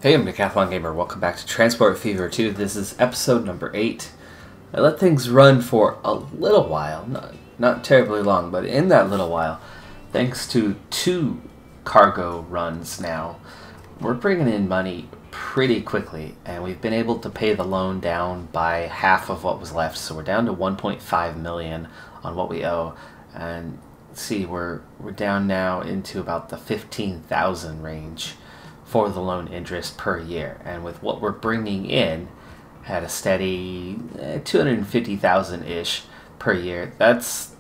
Hey, I'm Decathlon Gamer. Welcome back to Transport Fever 2. This is episode number 8. I let things run for a little while, not terribly long, but in that little while, thanks to 2 cargo runs now, we're bringing in money pretty quickly, and we've been able to pay the loan down by half of what was left. So we're down to 1.5 million on what we owe, and see, we're down now into about the 15,000 range for the loan interest per year, and with what we're bringing in at a steady 250,000 ish per year, it's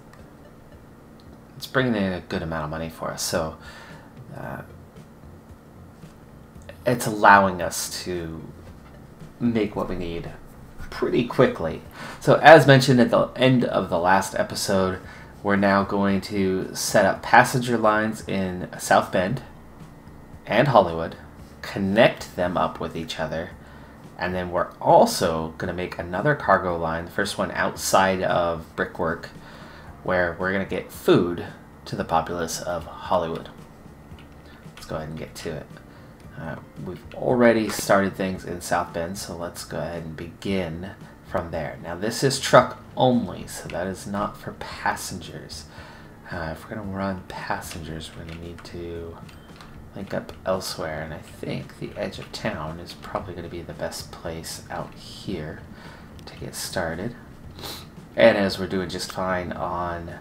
bringing in a good amount of money for us. So it's allowing us to make what we need pretty quickly. So as mentioned at the end of the last episode, we're now going to set up passenger lines in South Bend and Hollywood, connect them up with each other, and then we're also going to make another cargo line, the first one outside of Brickwork, where we're going to get food to the populace of Hollywood. Let's go ahead and get to it. We've already started things in South Bend, so let's go ahead and begin from there. Now this is truck only, so that is not for passengers. If we're going to run passengers, we're going to need to link up elsewhere, and I think the edge of town is probably going to be the best place out here to get started. And as we're doing just fine on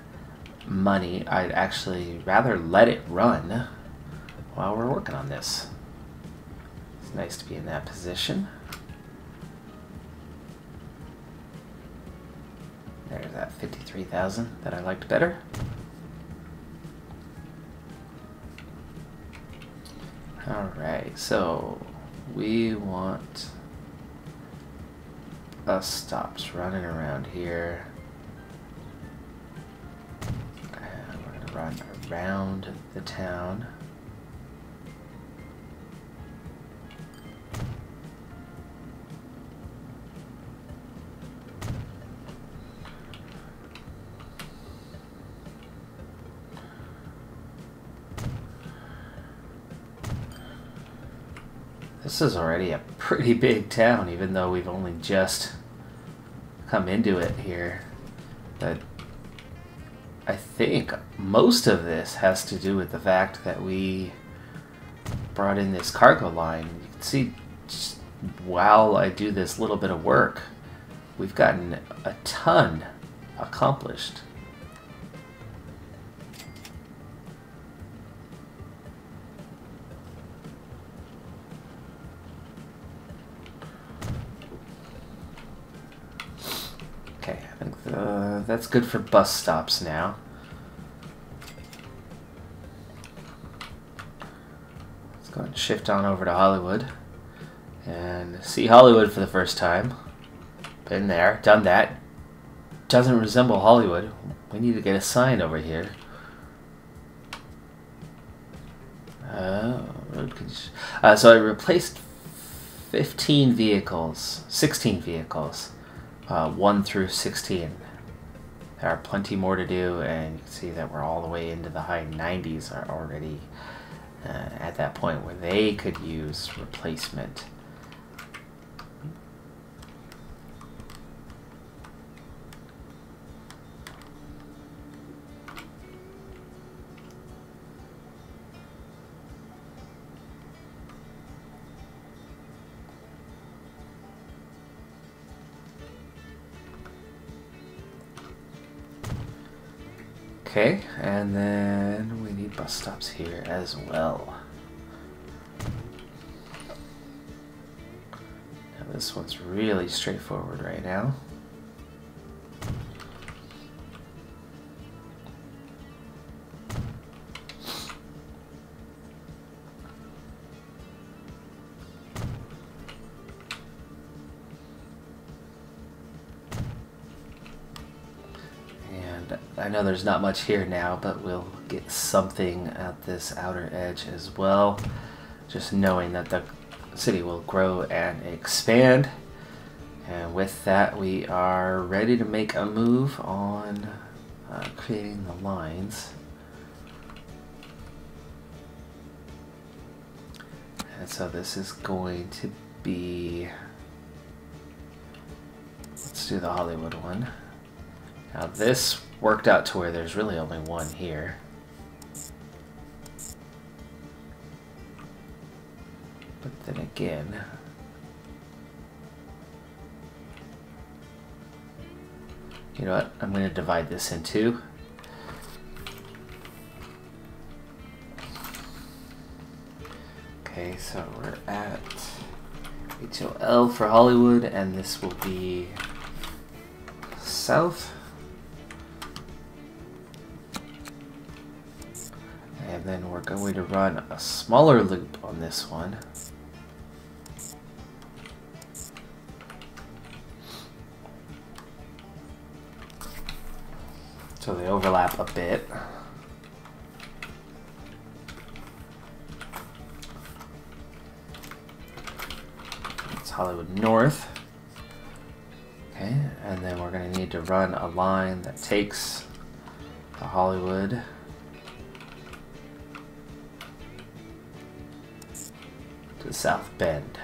money, I'd actually rather let it run while we're working on this. It's nice to be in that position. There's that 53,000 that I liked better. Alright, so we want bus stops running around here. And we're going to run around the town. This is already a pretty big town, even though we've only just come into it here. But I think most of this has to do with the fact that we brought in this cargo line. You can see, just while I do this little bit of work, we've gotten a ton accomplished. That's good for bus stops now. Let's go and shift on over to Hollywood and see Hollywood for the first time. Been there, done that. Doesn't resemble Hollywood. We need to get a sign over here. Road condition. So I replaced 16 vehicles, 1 through 16. There are plenty more to do, and you can see that we're all the way into the high 90s are already at that point where they could use replacement. Okay, and then we need bus stops here as well. Now this one's really straightforward right now. I know there's not much here now, but we'll get something at this outer edge as well. Just knowing that the city will grow and expand. And with that, we are ready to make a move on creating the lines. And so this is going to be... Let's do the Hollywood one. Now this worked out to where there's really only one here. But then again... You know what? I'm going to divide this in two. Okay, so we're at HOL for Hollywood, and this will be south. And then we're going to run a smaller loop on this one. So they overlap a bit. It's Hollywood North. Okay, and then we're going to need to run a line that takes the Hollywood to South Bend.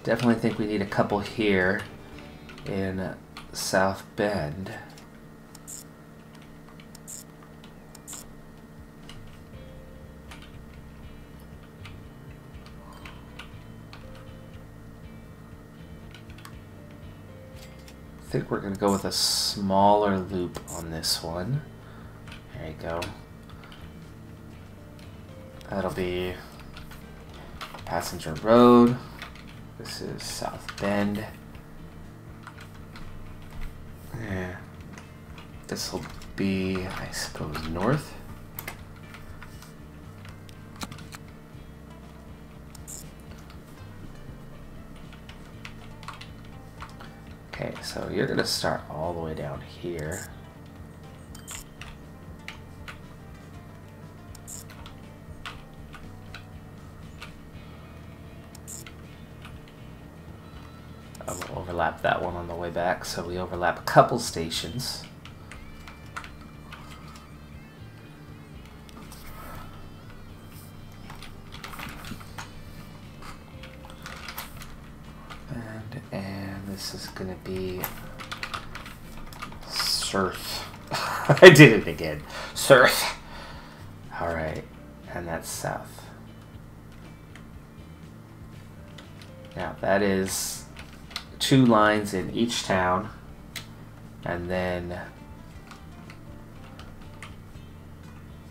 Definitely think we need a couple here in South Bend. I think we're going to go with a smaller loop on this one. There you go. That'll be Passenger Road. This is South Bend. Yeah. This will be, I suppose, north. Okay, so you're going to start all the way down here. I will overlap that one on the way back, so we overlap a couple stations. And this is going to be Surf. I did it again. Surf. Alright, and that's south. Now that is 2 lines in each town, and then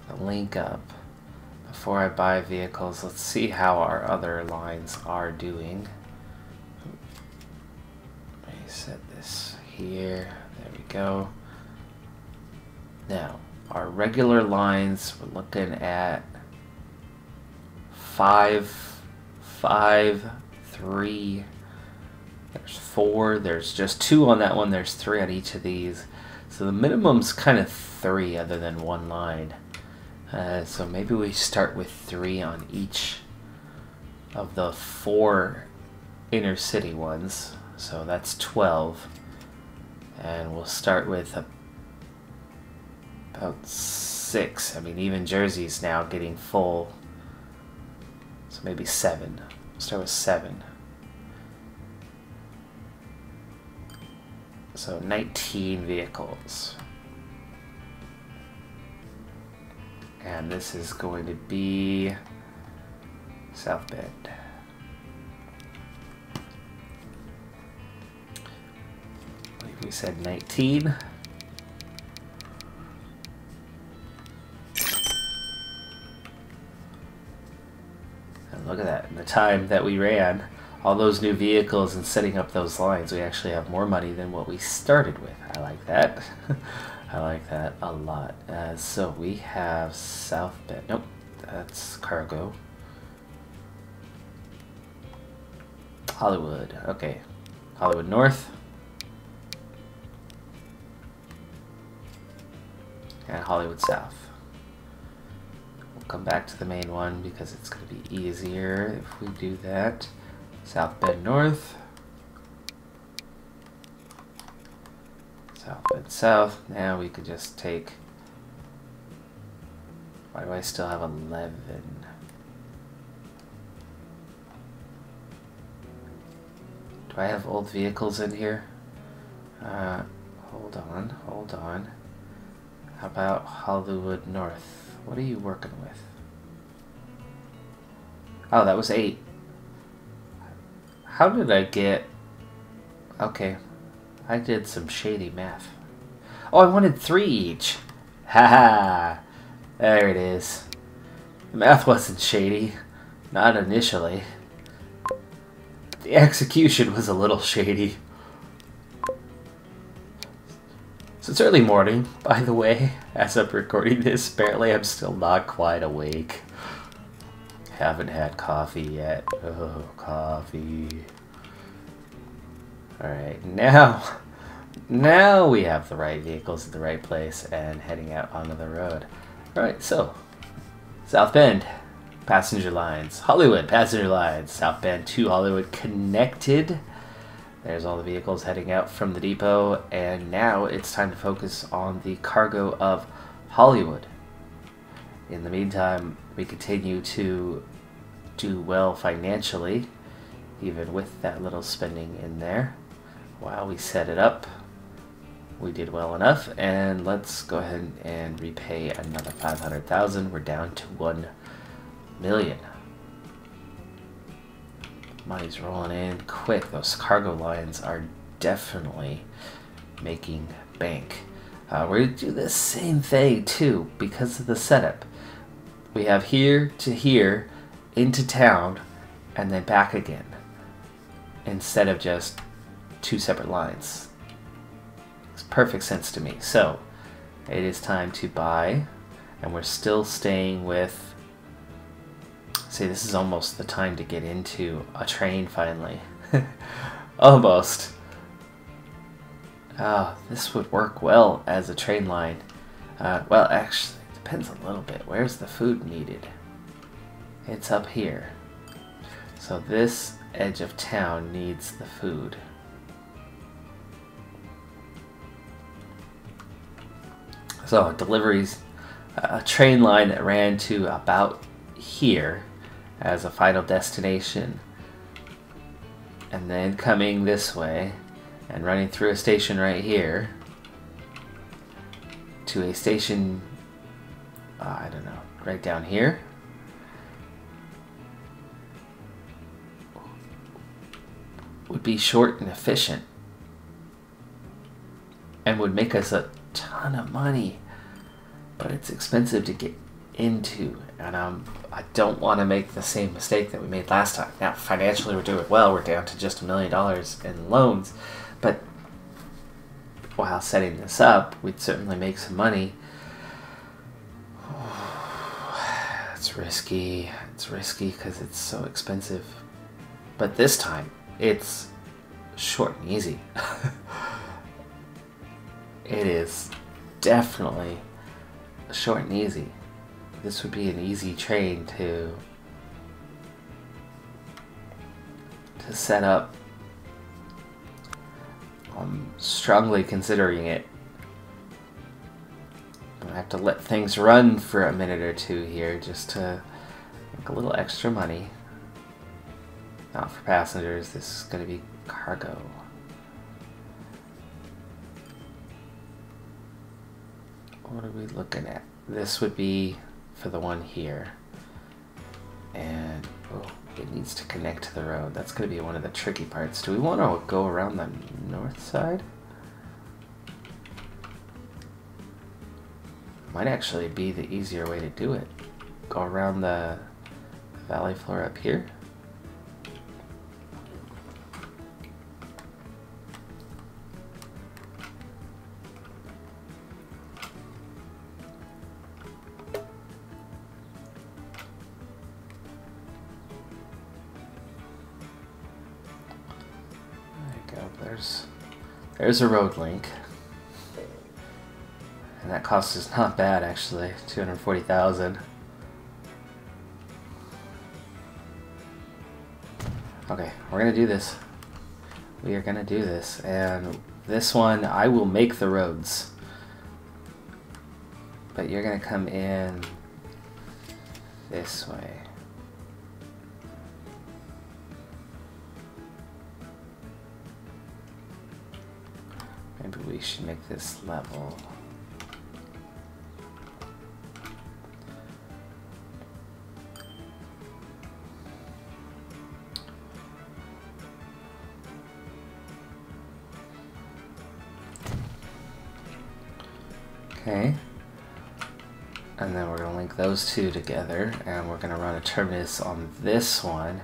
the link up. Before I buy vehicles, let's see how our other lines are doing. Let me set this here. There we go. Now, our regular lines, we're looking at 5, 5, 3. There's 4. There's just 2 on that one. There's 3 on each of these. So the minimum's kind of 3 other than 1 line. So maybe we start with 3 on each of the 4 inner city ones. So that's 12. And we'll start with about 6. I mean, even Jersey's now getting full. So maybe 7. We'll start with 7. So 19 vehicles. And this is going to be South Bend. I believe we said 19. And look at that, in the time that we ran, all those new vehicles and setting up those lines, we actually have more money than what we started with. I like that. I like that a lot. So we have South Bend. Nope, that's cargo. Hollywood. Okay. Hollywood North. And Hollywood South. come back to the main one because it's going to be easier if we do that. South Bend North. South Bend South. Now we could just take... Why do I still have 11? Do I have old vehicles in here? Hold on. How about Hollywood North? What are you working with? Oh, that was 8. How did I get... Okay, I did some shady math. Oh, I wanted 3 each. Haha, there it is. The math wasn't shady. Not initially. The execution was a little shady. So it's early morning, by the way, as I'm recording this. Apparently I'm still not quite awake. Haven't had coffee yet. Oh, coffee. Alright, now we have the right vehicles in the right place and heading out onto the road. Alright, so, South Bend, passenger lines. Hollywood, passenger lines. South Bend to Hollywood connected. There's all the vehicles heading out from the depot, and now it's time to focus on the cargo of Hollywood. In the meantime, we continue to do well financially, even with that little spending in there. While we set it up, we did well enough, and let's go ahead and repay another 500,000. We're down to 1 million. Money's rolling in quick. Those cargo lines are definitely making bank. We're going to do the same thing too because of the setup. We have here to here, into town, and then back again, instead of just 2 separate lines. Makes perfect sense to me. So it is time to buy, and we're still staying with... See, this is almost the time to get into a train finally. Almost. Oh, this would work well as a train line. Well, actually, it depends a little bit. Where's the food needed? It's up here. So this edge of town needs the food. So deliveries, a train line that ran to about here as a final destination, and then coming this way and running through a station right here to a station, I don't know, right down here. Would be short and efficient and would make us a ton of money, but it's expensive to get into, and I don't want to make the same mistake that we made last time. Now, financially we're doing well. We're down to just $1 million in loans, but while setting this up, we'd certainly make some money. It's risky. It's risky because it's so expensive. But this time, it's short and easy. It is definitely short and easy. This would be an easy train to set up. I'm strongly considering it. I have to let things run for a minute or two here just to make a little extra money. Not for passengers, this is going to be cargo. What are we looking at? This would be for the one here, and oh, it needs to connect to the road. That's going to be one of the tricky parts. Do we want to go around the north side? Might actually be the easier way to do it. Go around the valley floor up here. There's a road link, and that cost is not bad actually, 240,000. Okay, we're gonna do this. We are gonna do this, and this one I will make the roads, but you're gonna come in this way. Maybe we should make this level. Okay, and then we're going to link those two together, and we're going to run a terminus on this one.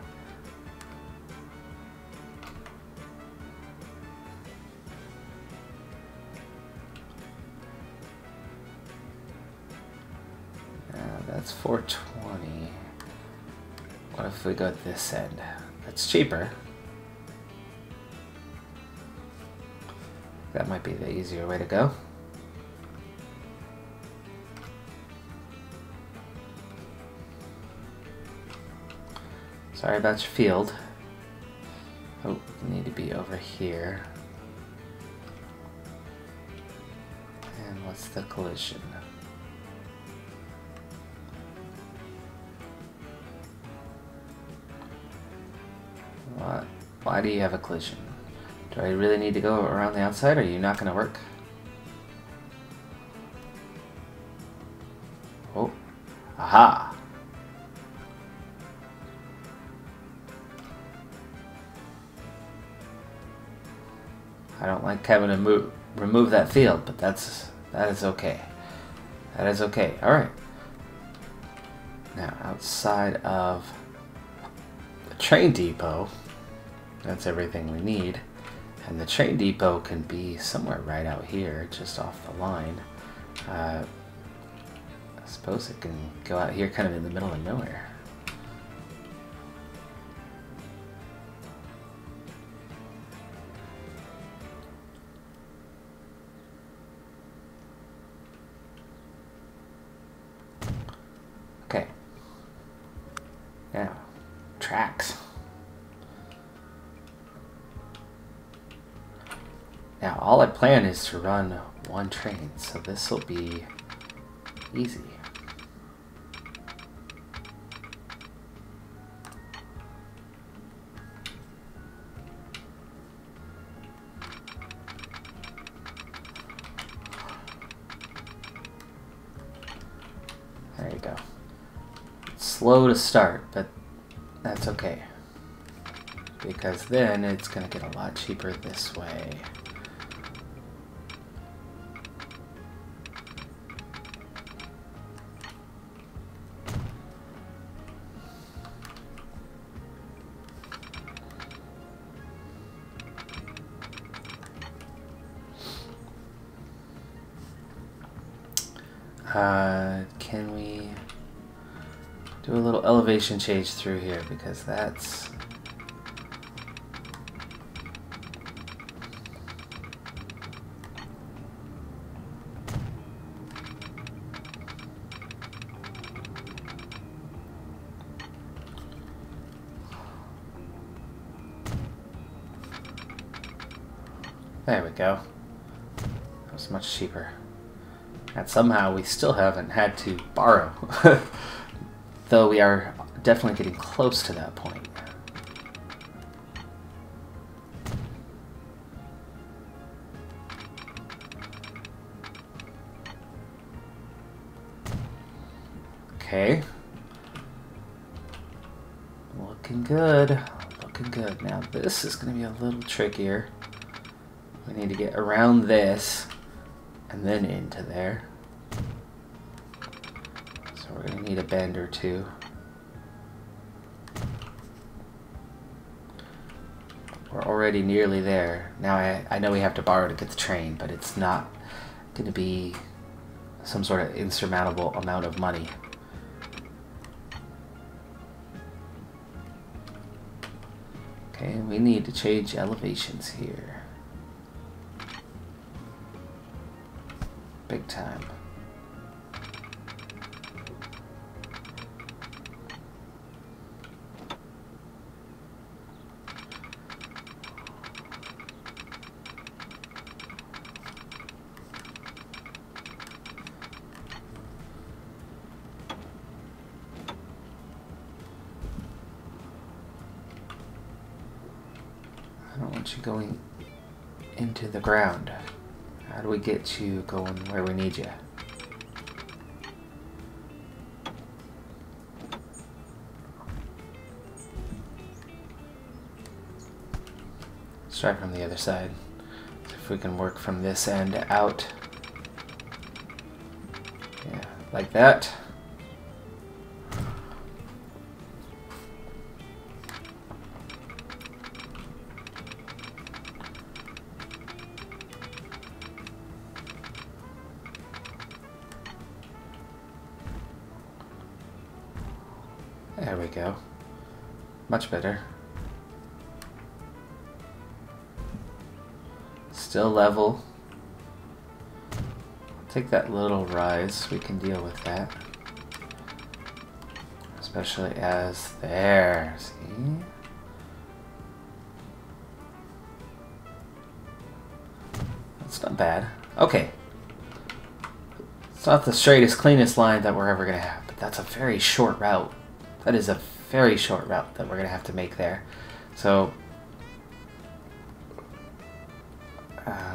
That's 420. What if we go at this end? That's cheaper. That might be the easier way to go. Sorry about your field. Oh, you need to be over here. And what's the collision? What? Why do you have a collision? Do I really need to go around the outside, or are you not going to work? Oh. Aha! I don't like having to remove that field, but that is okay. That is okay. All right. Now, outside of the train depot, that's everything we need. And the train depot can be somewhere right out here, just off the line. I suppose it can go out here kind of in the middle of nowhere. Okay. Now, tracks. Now, all I plan is to run one train, so this will be easy. There you go. It's slow to start, but that's okay, because then it's going to get a lot cheaper this way. Can we do a little elevation change through here, because that's there we go. That was much cheaper. And somehow we still haven't had to borrow, though we are definitely getting close to that point. Okay. Looking good. Looking good. Now this is going to be a little trickier. We need to get around this and then into there. So we're going to need a bend or two. We're already nearly there. Now I know we have to borrow to get the train, but it's not going to be some sort of insurmountable amount of money. Okay, we need to change elevations here. Big time. you going into the ground? How do we get you going where we need you? Let's try from the other side. See if we can work from this end out. Yeah, like that. There we go. Much better. Still level. Take that little rise. We can deal with that. Especially as there. See? That's not bad. Okay. It's not the straightest, cleanest line that we're ever going to have, but that's a very short route. That is a very short route that we're going to have to make there. So,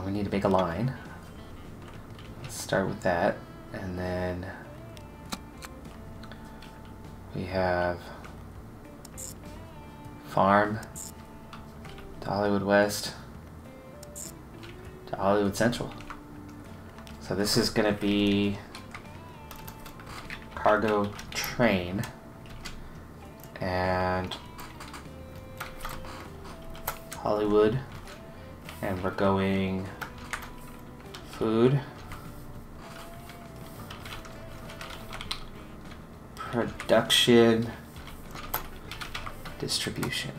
we need to make a line. Let's start with that. And then we have farm to Hollywood West to Hollywood Central. So this is going to be cargo train. And Hollywood, and we're going food, production, distribution.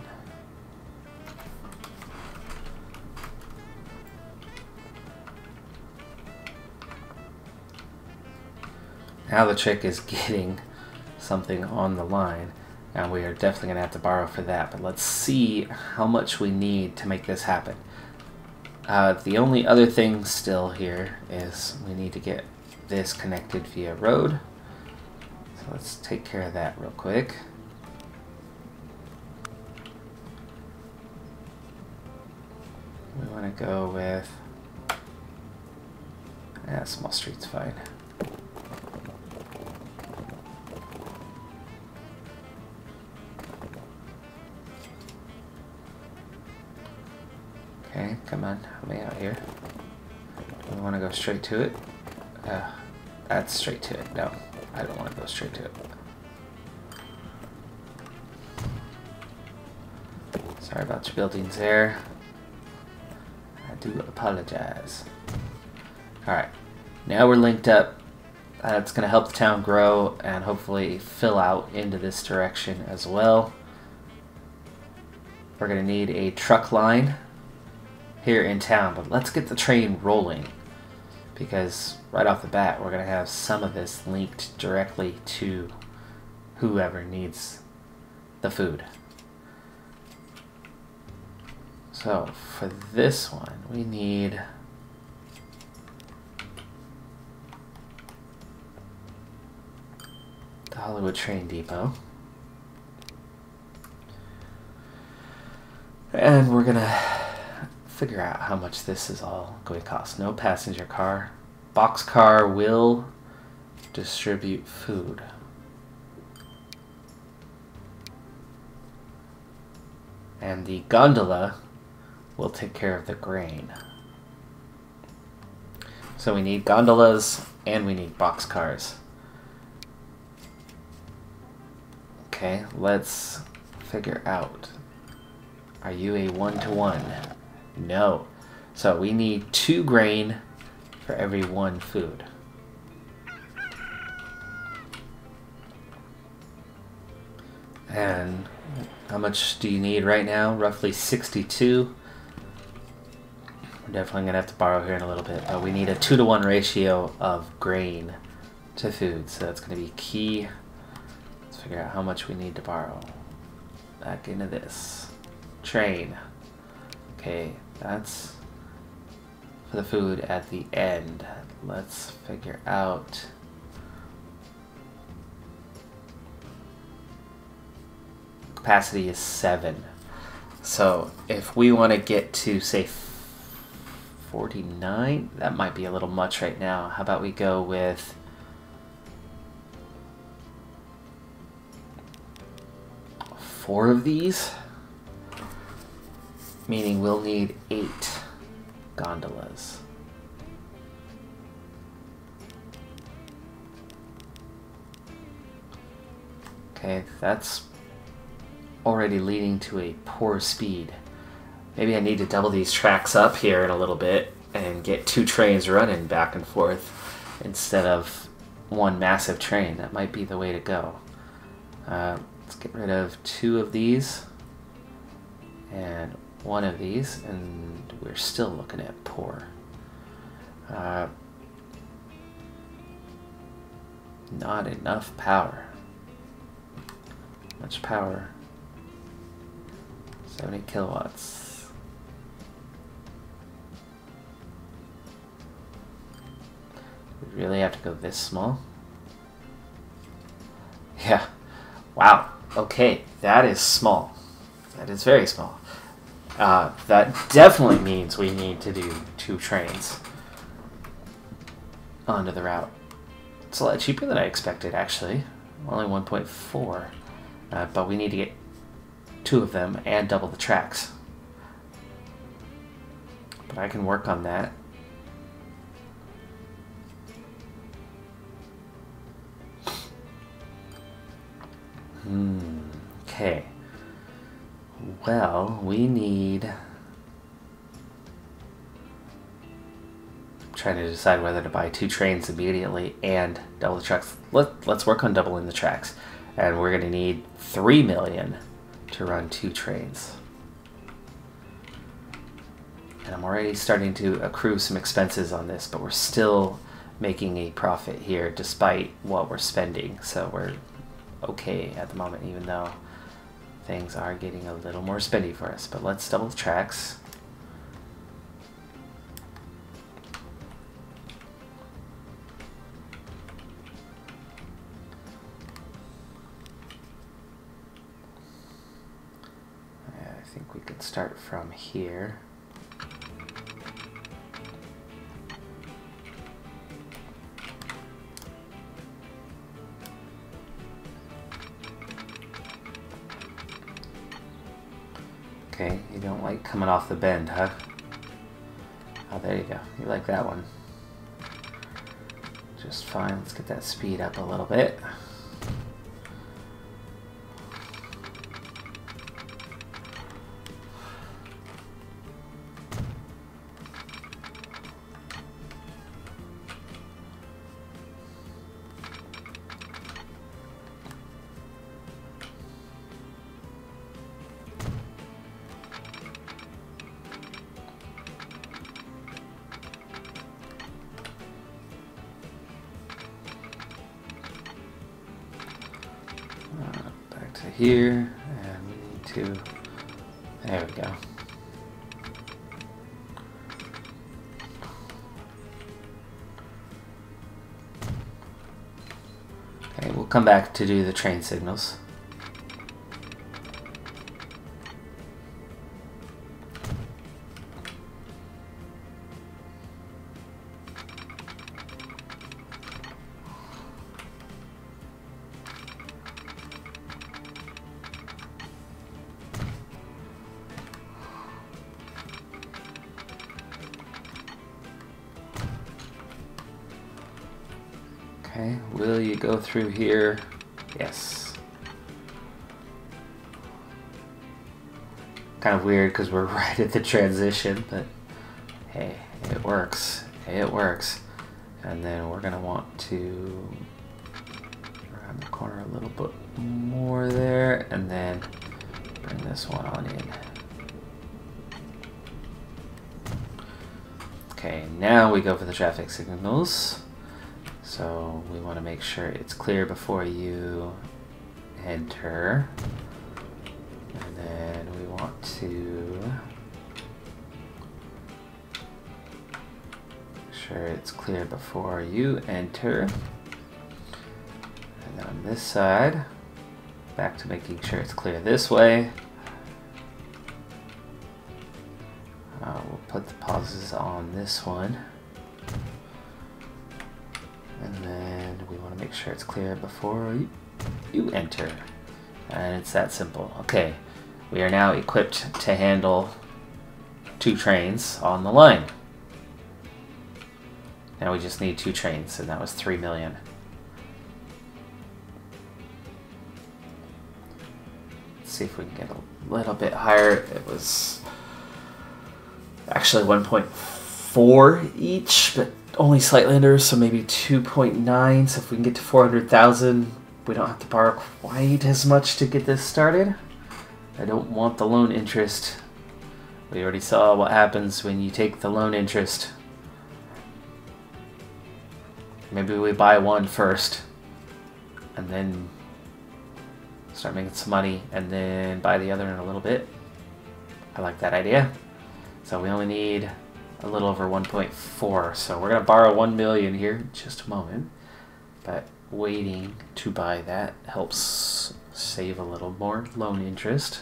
Now the trick is getting something on the line. And we are definitely going to have to borrow for that. But let's see how much we need to make this happen. The only other thing still here is we need to get this connected via road. So let's take care of that real quick. We want to go with... yeah, small street's fine. Okay, come on, help me out here. Do we want to go straight to it? That's straight to it. No, I don't want to go straight to it. Sorry about your buildings there. I do apologize. Alright, now we're linked up. It's going to help the town grow and hopefully fill out into this direction as well. We're going to need a truck line here in town, but let's get the train rolling, because right off the bat we're going to have some of this linked directly to whoever needs the food. So for this one we need the Hollywood Train Depot, and we're gonna figure out how much this is all going to cost. No passenger car. Boxcar will distribute food. And the gondola will take care of the grain. So we need gondolas and we need boxcars. Okay, let's figure out. Are you a 1-to-1? No. So we need 2 grain for every 1 food. And how much do you need right now? Roughly 62. We're definitely going to have to borrow here in a little bit. But we need a 2-to-1 ratio of grain to food. So that's going to be key. Let's figure out how much we need to borrow. Back into this. Train. Okay, that's for the food at the end. Let's figure out. Capacity is 7. So if we want to get to, say, 49, that might be a little much right now. How about we go with 4 of these? Meaning we'll need 8 gondolas. Okay, that's already leading to a poor speed. Maybe I need to double these tracks up here in a little bit and get 2 trains running back and forth instead of 1 massive train. That might be the way to go. Let's get rid of 2 of these and 1 of these, and we're still looking at poor. Not enough power. Much power? 70 kilowatts. We really have to go this small? Yeah. Wow. Okay, that is small. That is very small. That definitely means we need to do 2 trains onto the route. It's a lot cheaper than I expected, actually. Only 1.4. But we need to get 2 of them and double the tracks. But I can work on that. Okay. Well, we need... I'm trying to decide whether to buy 2 trains immediately and double the tracks. Let's work on doubling the tracks. And we're going to need 3 million to run 2 trains. And I'm already starting to accrue some expenses on this, but we're still making a profit here despite what we're spending. So we're okay at the moment, even though things are getting a little more spendy for us. But let's double the tracks. I think we could start from here. Okay, you don't like coming off the bend, huh? Oh, there you go. You like that one. Just fine. Let's get that speed up a little bit. Back to here, and we need to, there we go. Okay, we'll come back to do the train signals. Okay, will you go through here? Yes. Kind of weird because we're right at the transition, but hey, it works. Hey, it works. And then we're going to want to around the corner a little bit more there, and then bring this one on in. Okay, now we go for the traffic signals. So we want to make sure it's clear before you enter. And then we want to make sure it's clear before you enter. And then on this side, back to making sure it's clear this way. put the pauses on this one. And then we want to make sure it's clear before you enter. And it's that simple. Okay, we are now equipped to handle 2 trains on the line. Now we just need 2 trains, and that was 3 million. Let's see if we can get a little bit higher. It was actually 1.4 each, but only slightly under, so maybe 2.9. So if we can get to 400,000, we don't have to borrow quite as much to get this started. I don't want the loan interest. We already saw what happens when you take the loan interest. Maybe we buy one first, and then start making some money, and then buy the other in a little bit. I like that idea. So we only need a little over 1.4. So we're going to borrow 1 million here in just a moment. But waiting to buy that helps save a little more loan interest.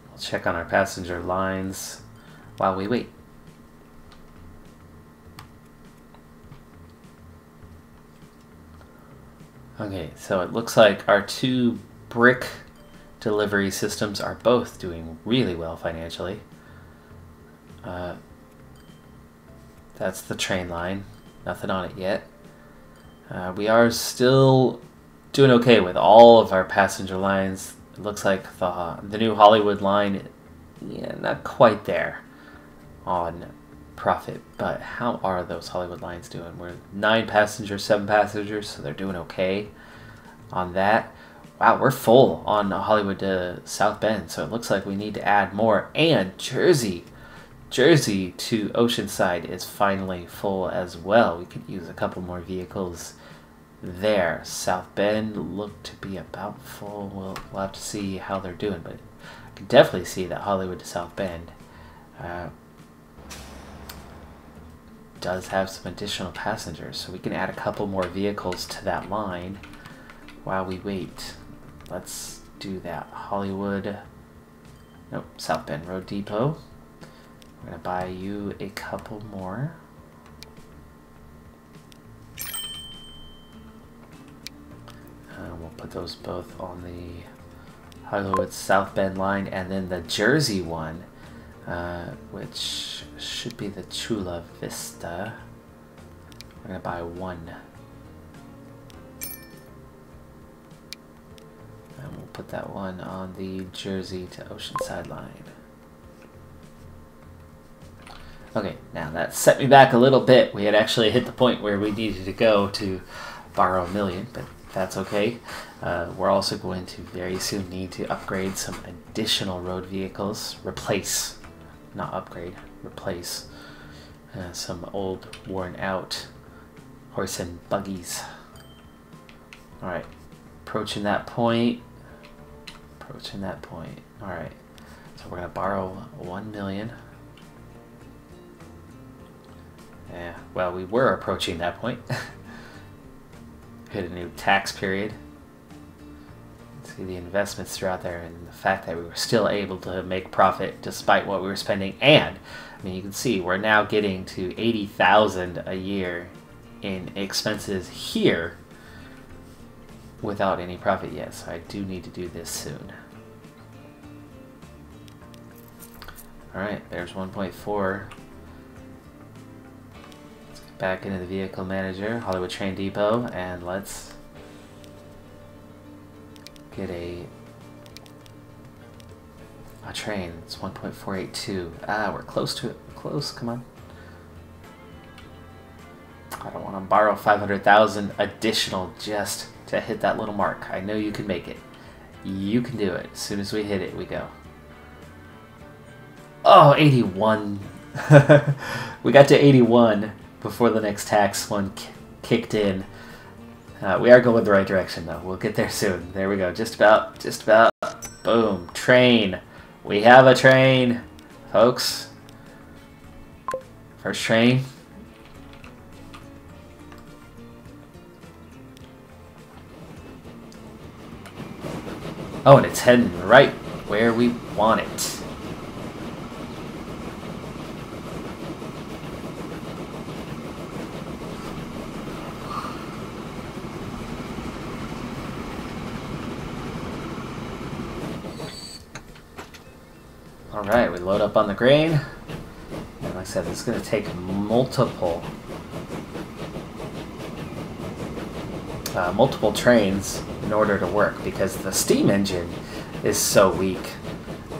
We'll check on our passenger lines while we wait. Okay, so it looks like our 2 brick delivery systems are both doing really well financially. That's the train line. Nothing on it yet. We are still doing okay with all of our passenger lines. It looks like the new Hollywood line, yeah, not quite there on profit, but how are those Hollywood lines doing? We're 9 passengers, 7 passengers, so they're doing okay on that. Wow, we're full on Hollywood to South Bend, so it looks like we need to add more. And Jersey to Oceanside is finally full as well. We could use a couple more vehicles there. South Bend looked to be about full. We'll have to see how they're doing, but I can definitely see that Hollywood to South Bend does have some additional passengers, so we can add a couple more vehicles to that line while we wait. Let's do that. Hollywood, nope, South Bend Road Depot. We're gonna buy you a couple more. We'll put those both on the Hollywood South Bend line, and then the Jersey one, which should be the Chula Vista. We're gonna buy 1. And we'll put that one on the Jersey to Oceanside line. Okay, now that set me back a little bit. We had actually hit the point where we needed to go to borrow 1 million, but that's okay. We're also going to very soon need to upgrade some additional road vehicles. Replace, not upgrade, replace some old, worn out horse and buggies. Alright, approaching that point. Alright, so we're going to borrow 1 million. Yeah, well, we were approaching that point. Hit a new tax period. See the investments throughout there, and the fact that we were still able to make profit despite what we were spending. And I mean, you can see we're now getting to 80,000 a year in expenses here without any profit yet. So I do need to do this soon. All right, there's 1.4. Let's get back into the vehicle manager, Hollywood Train Depot, and let's get a train. It's 1.482. Ah, we're close to it. Close, come on. I don't want to borrow 500,000 additional just to hit that little mark. I know you can make it. You can do it. As soon as we hit it, we go. Oh, 81. We got to 81 before the next tax one kicked in. We are going the right direction, though. We'll get there soon. There we go. Just about. Just about. Boom. Train. We have a train, folks. First train. Oh, and it's heading right where we want it. Alright, we load up on the grain. And like I said, this is going to take multiple trains in order to work, because the steam engine is so weak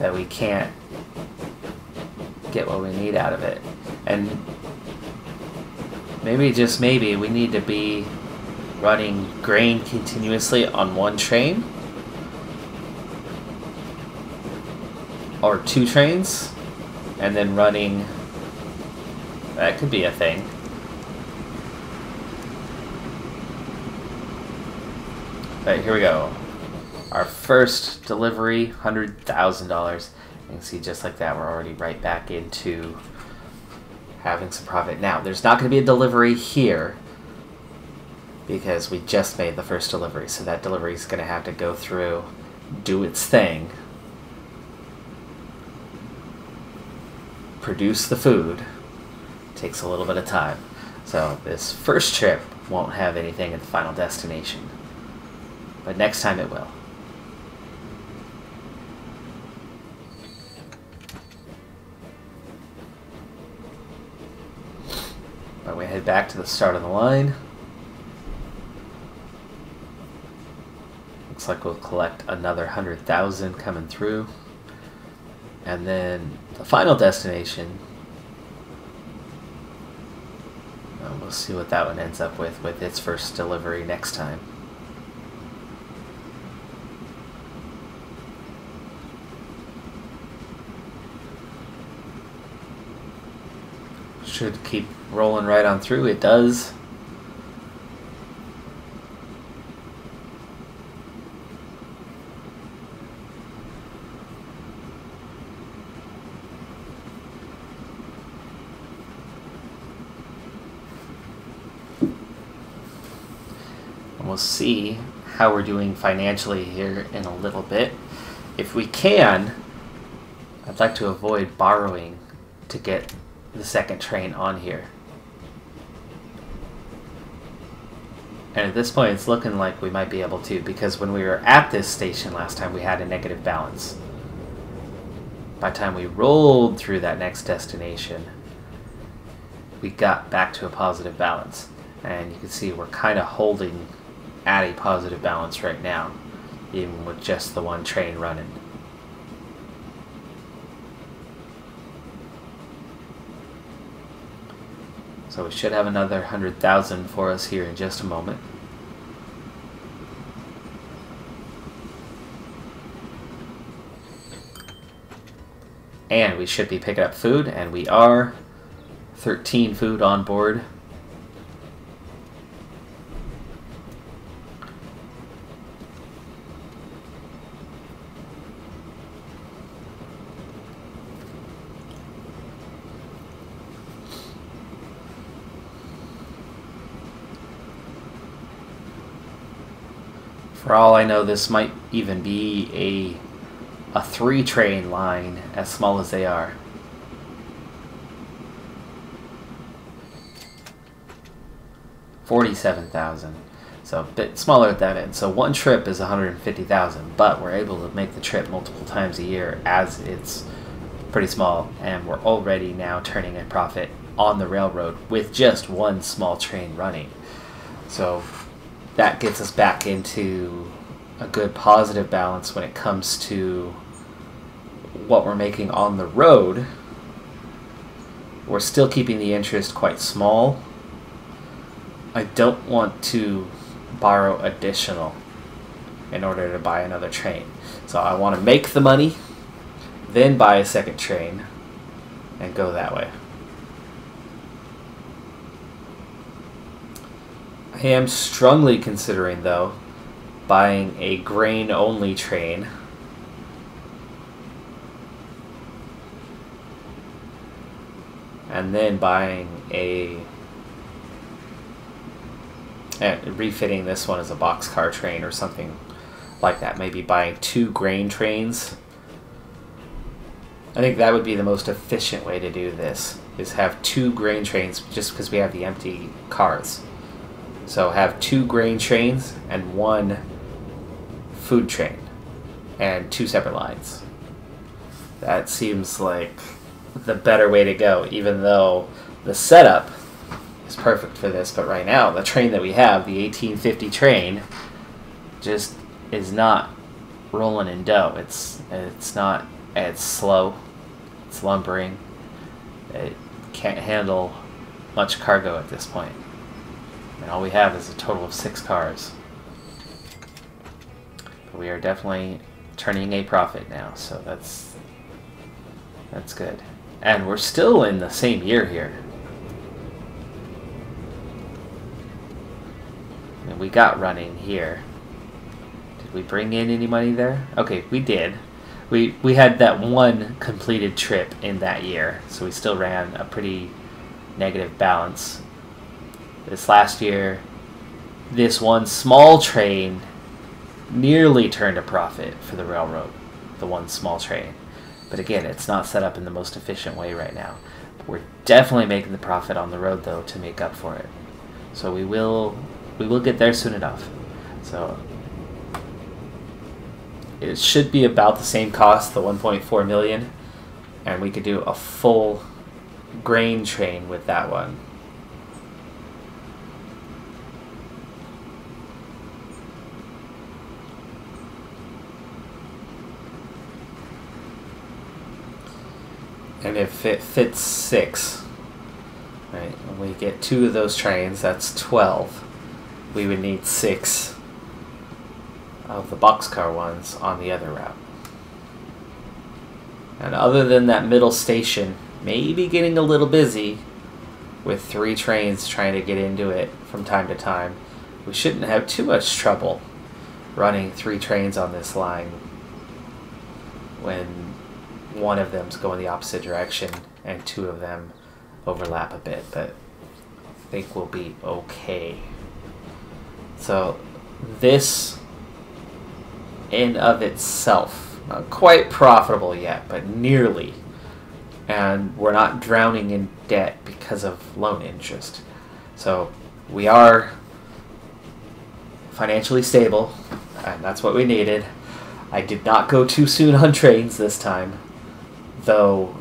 that we can't get what we need out of it. And maybe, just maybe, we need to be running grain continuously on one train, or 2 trains, and then running, that could be a thing. Alright, here we go. Our first delivery, $100,000. You can see just like that, we're already right back into having some profit. Now, there's not going to be a delivery here because we just made the first delivery, so that delivery is going to have to go through, do its thing, produce the food. Takes a little bit of time. So this first trip won't have anything at the final destination, but next time it will. But we head back to the start of the line. Looks like we'll collect another 100,000 coming through. And then the final destination, we'll see what that one ends up with its first delivery next time. Should keep rolling right on through. It does. We'll see how we're doing financially here in a little bit. If we can, I'd like to avoid borrowing to get the second train on here. And at this point, it's looking like we might be able to, because when we were at this station last time, we had a negative balance. By the time we rolled through that next destination, we got back to a positive balance. And you can see we're kind of holding at a positive balance right now, even with just the one train running. So we should have another 100,000 for us here in just a moment. And we should be picking up food, and we are. 13 food on board. For all I know, this might even be a 3-train line, as small as they are. $47,000. So a bit smaller at that end. So one trip is $150,000, but we're able to make the trip multiple times a year as it's pretty small, and we're already now turning a profit on the railroad with just one small train running. So that gets us back into a good positive balance when it comes to what we're making on the road. We're still keeping the interest quite small. I don't want to borrow additional in order to buy another train. So I want to make the money, then buy a second train, and go that way. I am strongly considering, though, buying a grain-only train. And then buying refitting this one as a boxcar train or something like that. Maybe buying 2 grain trains. I think that would be the most efficient way to do this, is have 2 grain trains just because we have the empty cars. So have 2 grain trains and 1 food train and 2 separate lines. That seems like the better way to go, even though the setup is perfect for this. But right now, the train that we have, the 1850 train, just is not rolling in dough. It's slow. It's lumbering. It can't handle much cargo at this point. And all we have is a total of 6 cars. But we are definitely turning a profit now, so that's good. And we're still in the same year here. And we got running here. Did we bring in any money there? Okay, we did. We had that 1 completed trip in that year, so we still ran a pretty negative balance. This last year, this 1 small train nearly turned a profit for the railroad, the 1 small train. But again, it's not set up in the most efficient way right now. We're definitely making the profit on the road, though, to make up for it. So we will get there soon enough. So it should be about the same cost, the 1.4 million, and we could do a full grain train with that one. And if it fits 6, right, when we get 2 of those trains, that's 12. We would need 6 of the boxcar ones on the other route. And other than that middle station, maybe getting a little busy with 3 trains trying to get into it from time to time, we shouldn't have too much trouble running 3 trains on this line when one of them's going the opposite direction and 2 of them overlap a bit, but I think we'll be okay. So this in of itself, not quite profitable yet, but nearly. And we're not drowning in debt because of loan interest. So we are financially stable, and that's what we needed. I did not go too soon on trains this time, though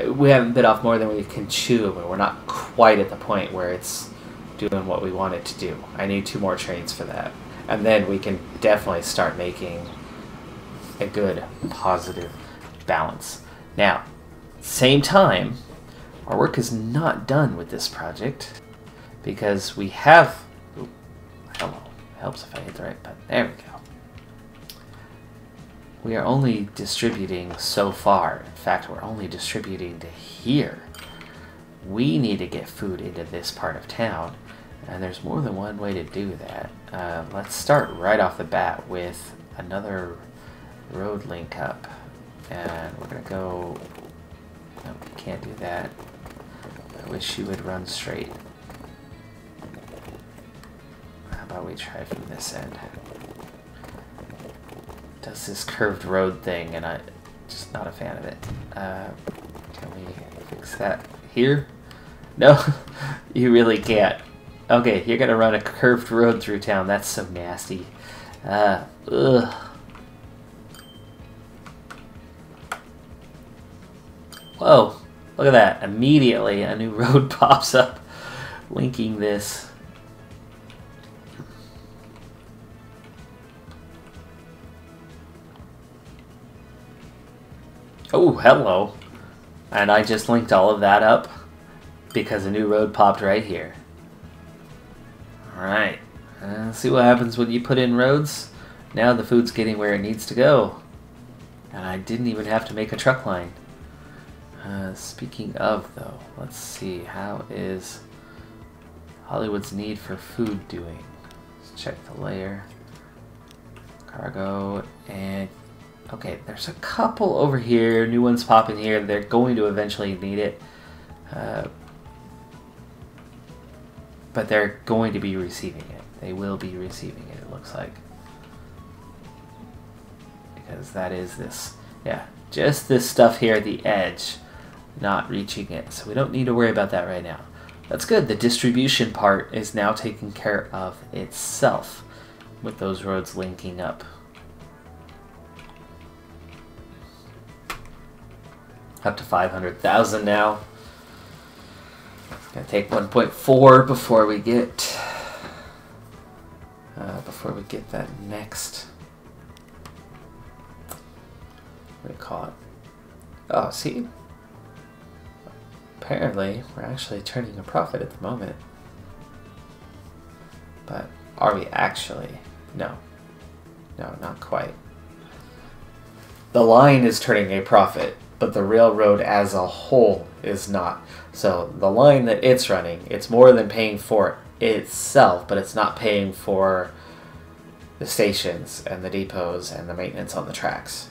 we haven't bit off more than we can chew, but we're not quite at the point where it's doing what we want it to do. I need 2 more trains for that. And then we can definitely start making a good, positive balance. Now, same time, our work is not done with this project because we have... Ooh, hello. Helps if I hit the right button. There we go. We are only distributing so far. In fact, we're only distributing to here. We need to get food into this part of town, and there's more than one way to do that. Let's start right off the bat with another road link up. And we're going to go... No, we can't do that. I wish you would run straight. How about we try from this end? Does this curved road thing, and I'm just not a fan of it. Can we fix that here? No, you really can't. Okay, you're gonna run a curved road through town. That's so nasty. Ugh. Whoa, look at that. Immediately a new road pops up linking this. Oh, hello. And I just linked all of that up because a new road popped right here. Alright. See what happens when you put in roads? Now the food's getting where it needs to go. And I didn't even have to make a truck line. Speaking of, though, let's see. How is Hollywood's need for food doing? Let's check the layer. Cargo and... Okay, there's a couple over here. New ones popping here. They're going to eventually need it. But they're going to be receiving it. They will be receiving it, it looks like. because that is this, yeah, just this stuff here at the edge, not reaching it. So we don't need to worry about that right now. That's good. The distribution part is now taking care of itself with those roads linking up. Up to 500,000 now. Gonna take 1.4 before we get that next. What do you call it? Oh, see. Apparently, we're actually turning a profit at the moment. But are we actually? No. No, not quite. The line is turning a profit, but the railroad as a whole is not. So the line that it's running, it's more than paying for itself, but it's not paying for the stations and the depots and the maintenance on the tracks.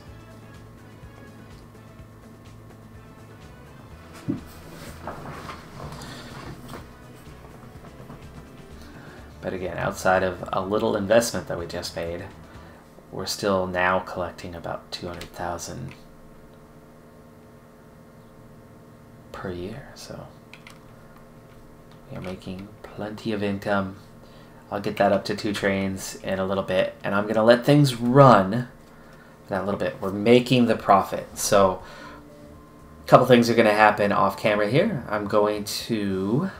But again, outside of a little investment that we just made, we're still now collecting about 200,000 per year. So we're making plenty of income. I'll get that up to 2 trains in a little bit, and I'm going to let things run for that little bit. We're making the profit. So a couple things are going to happen off camera here. I'm going to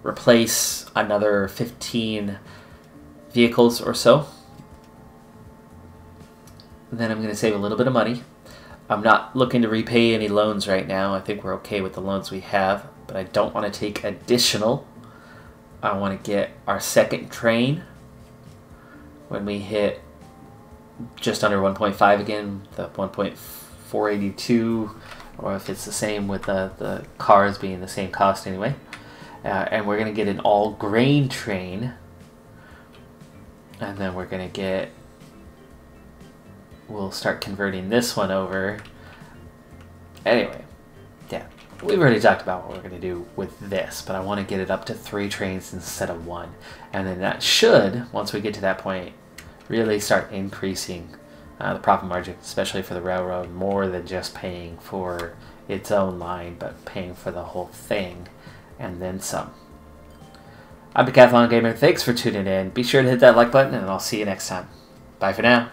replace another 15 vehicles or so. Then I'm going to save a little bit of money. I'm not looking to repay any loans right now. I think we're okay with the loans we have, but I don't want to take additional. I want to get our second train when we hit just under 1.5 again, the 1.482, or if it's the same with the cars being the same cost anyway. And we're going to get an all-grain train, and then we're going to get, we'll start converting this one over. Anyway, yeah, we've already talked about what we're going to do with this, but I want to get it up to 3 trains instead of 1. And then that should, once we get to that point, really start increasing the profit margin, especially for the railroad, more than just paying for its own line, but paying for the whole thing and then some. I'm Decathlon Gamer. Thanks for tuning in. Be sure to hit that like button, and I'll see you next time. Bye for now.